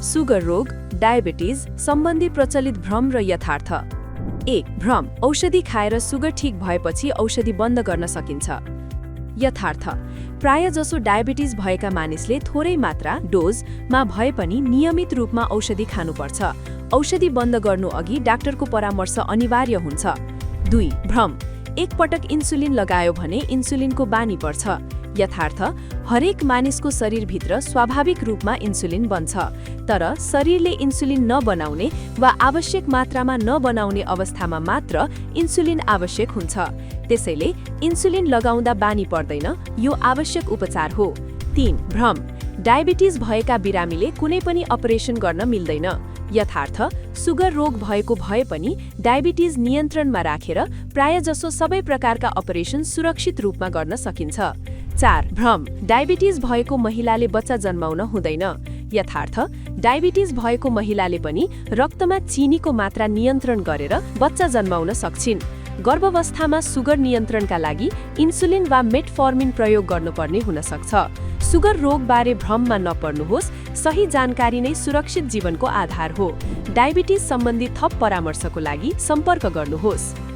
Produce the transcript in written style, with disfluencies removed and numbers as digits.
Sugar रोग, diabetes सम्बन्धी प्रचलित भ्रम र यथार्थ। 1. भ्रम, औषधि खाएर सुगर ठीक भएपछि औषधि बन्द गर्न सकिन्छ। यथार्थ, प्रायजसो डायबिटिज भएका मानिसले थोरै मात्रा डोजमा भए पनि नियमित रूपमा औषधि खानुपर्छ। औषधि बन्द गर्नु अघि डाक्टरको परामर्श अनिवार्य हुन्छ। 2. भ्रम, एक पटक इन्सुलिन लगायो भने इन्सुलिनको बानी पर्छ। यथार्थ, हरेक मानिसको शरीरभित्र स्वाभाविक रूपमा इन्सुलिन बन्छ, तर शरीरले इन्सुलिन नबनाउने वा आवश्यक मात्रामा नबनाउने अवस्थामा मात्र इन्सुलिन आवश्यक हुन्छ। त्यसैले इन्सुलिन लगाउँदा बानी पर्दैन, यो आवश्यक उपचार हो। 3. भ्रम, डायबिटिज भएका बिरामीले कुनै पनि अपरेसन गर्न मिल्दैन। यथार्थ, सुगर रोग भएको भए पनि डायबिटिज नियन्त्रणमा राखेर प्रायजसो सबै प्रकारका अपरेसन सुरक्षित रूपमा गर्न सकिन्छ। 4. भ्रम, डायबिटिज भएको महिलाले बच्चा जन्माउन हुँदैन। यथार्थ, डायबिटिज भएको महिलाले पनि रक्तमा चिनीको मात्रा नियन्त्रण गरेर बच्चा जन्माउन सक्छिन्। गर्भावस्थामा सुगर नियन्त्रणका लागि इन्सुलिन वा मेटफर्मिन प्रयोग गर्नुपर्ने हुन सक्छ। सुगर रोगबारे भ्रममा नपर्नुहोस्, सही जानकारी नै सुरक्षित जीवनको आधार हो। डायबिटिज सम्बन्धी थप परामर्शको लागि सम्पर्क गर्नुहोस्।